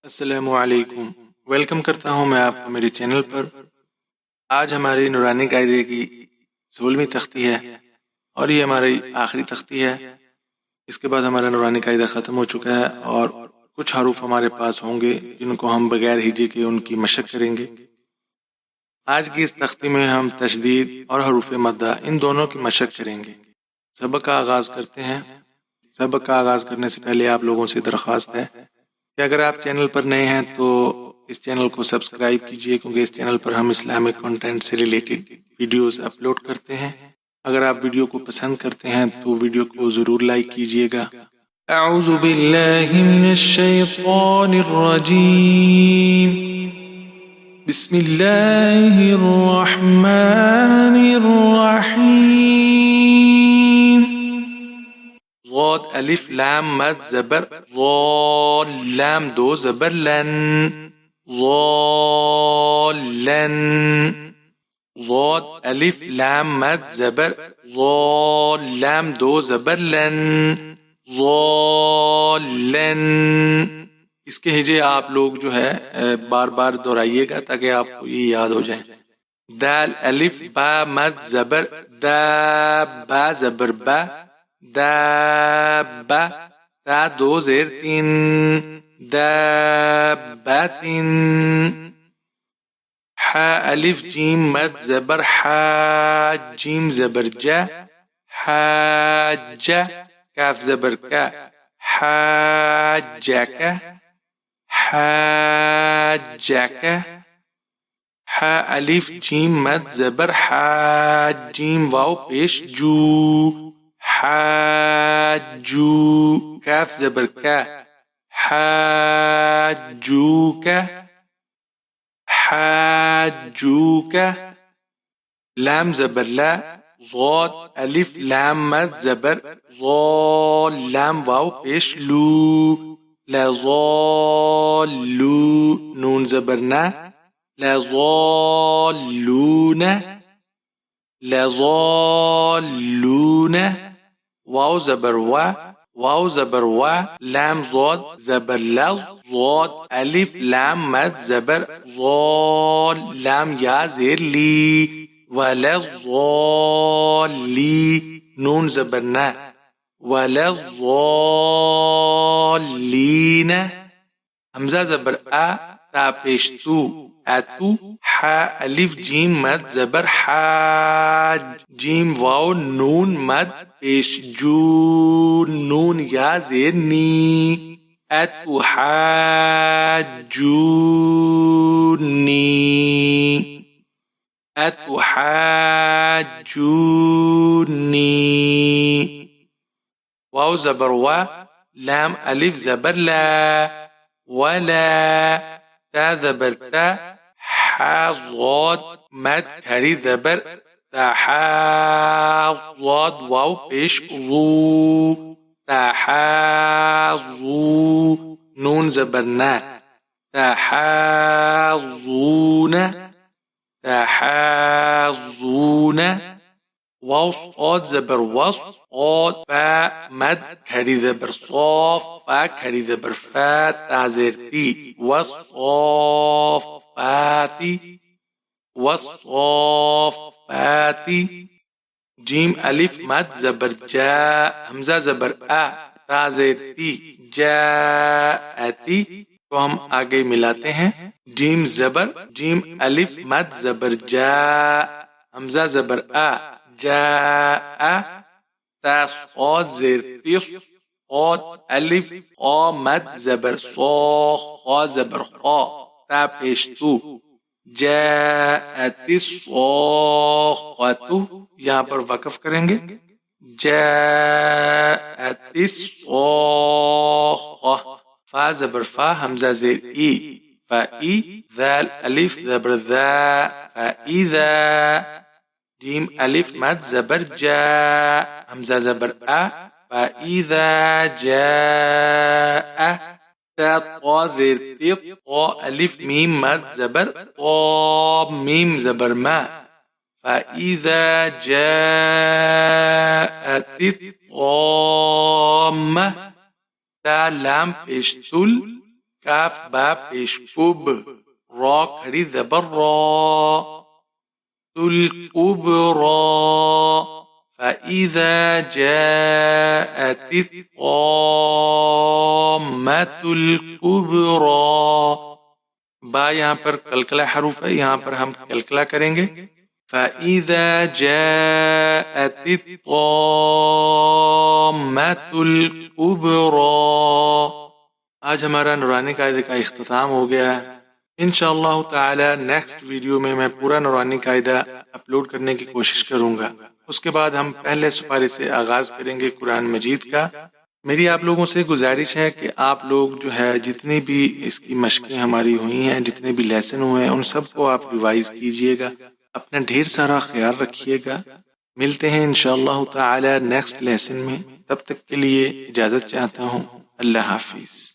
السلام علیکم، ویلکم کرتا ہوں میں آپ کو میرے چینل پر۔ آج ہماری نورانی قاعدے کی 16ویں تختی ہے اور یہ ہماری آخری تختی ہے۔ اس کے بعد ہمارا نورانی قاعدہ ختم ہو چکا ہے اور کچھ حروف ہمارے پاس ہوں گے جن کو ہم بغیر ہجے کے ان کی مشق کریں گے۔ آج کی اس تختی میں ہم تشدید اور حروف مدہ ان دونوں کی مشق کریں گے۔ سبق کا آغاز کرتے ہیں۔ سبق کا آغاز کرنے سے پہلے آپ لوگوں سے درخواست ہے کہ اگر آپ چینل پر نئے ہیں تو اس چینل کو سبسکرائب کیجئے، کیونکہ اس چینل پر ہم اسلامک کنٹینٹ سے ریلیٹڈ ویڈیوز اپلوڈ کرتے ہیں۔ اگر آپ ویڈیو کو پسند کرتے ہیں تو ویڈیو کو ضرور لائک کیجئے گا۔ اعوذ باللہ من الشیطان الرجیم، بسم اللہ الرحمن الرحیم۔ ضاد الف لام مد زبر ضال، لام دو زبر لن، ضالن۔ ضاد الف لام مد زبر ضال، لام دو زبر لن، ضالن۔ اس کے ہجے آپ لوگ جو ہے بار بار دہرائیے گا تاکہ آپ کو یہ یاد ہو جائیں۔ دال الف با مد زبر دا، با زبر با، دابہ، تا دو زیر تین، دابتن۔ حا الف جیم مد زبر حا، جیم زبر جا، حاجہ، کاف زبر کا، حاجکہ، حاجکہ۔ حا الف جیم مد زبر حا، جیم واو پیش جو، حاجو، کاف زبر کا، حاجوک، حاجوک۔ لام زبر لا، ضاد الف لام مد زبر ضال، لام واو پیش لو، لضالو، نون زبر نا، لضالون، لضالون۔ واو زبر وا، واو زبر وا، لام ضاد زبر لظ، ضاد الف لام مد زبر ضال، لام یا زیر لی، ولضالی، نون زبر نا، ولضالین۔ حمزہ زبر آ، تا پیش تو، اتو۔ حا الف جیم مد زبر حاج، جیم واو نون مد پیش جو، نون یا زیر نی، اتحاجونی، اتحاجونی۔ واو زبر وا، لام الف زبر لا، ولا، تا زبر تا، حا ضاد مد کھڑی زبر تحاضاد، واو پیش ضو، تحاضو، نون زبر نا، تحاضون، تحاضون۔ واو صاد زبر وص، صاد فا مد کھڑی زبر صاف، فا کھڑی زبر فا، تا زیر تی، وصافاتی، وصافاتی۔ جیم الف مد زبر جا، حمزہ زبر آ، تا زیر تی، جاءتی۔ تو ہم آگے ملاتے ہیں۔ جیم زبر، جیم الف مد زبر جا، حمزہ زبر آ، جاء، تا صاد زیر تی، صاد الف خا مد زبر صا، خا زبر خا، تا پیش تو، جاءت الصاخۃ، یہاں پر وقف کریں گے۔ جاءت الصاخۃ، فا زبر فا، حمزہ زیر ای، فائی، ذال الف زبر ذا، فاذا۔ جیم الف مد زبر جا، حمزہ زبر آ، فاذا جاء۔ تا طا زیر تی، طا الف میم مد زبر طا، میم زبر ما، فاذا جاءت الطامہ۔ تا لام پیش تل، کاف با پیش کب، را کھڑی زبر را، الکبری فَإِذَا جَاءَتِ الطَّامَّةُ الْكُبْرَى، با یہاں پر کلکلہ حروف ہے، یہاں پر ہم کلکلہ کریں گے. فَإِذَا جَاءَتِ الطَّامَّةُ الْكُبْرَى. آج ہمارا نورانی قاعدے کا اختتام ہو گیا ہے. انشاءاللہ تعالی نیکسٹ ویڈیو میں پورا نورانی قاعدہ اپلوڈ کرنے کی کوشش کروں گا. اس کے بعد ہم پہلے سپارے سے آغاز کریں گے قرآن مجید کا. میری آپ لوگوں سے گزارش ہے کہ آپ لوگ جو ہے جتنی بھی اس کی مشقیں ہماری ہوئی ہیں، جتنے بھی لیسن ہوئے ہیں، ان سب کو آپ ریوائز کیجئے گا. اپنا ڈھیر سارا خیال رکھیے گا. ملتے ہیں انشاءاللہ تعالی نیکسٹ لیسن میں. تب تک کے لیے اجازت چاہتا ہوں. اللہ حافظ.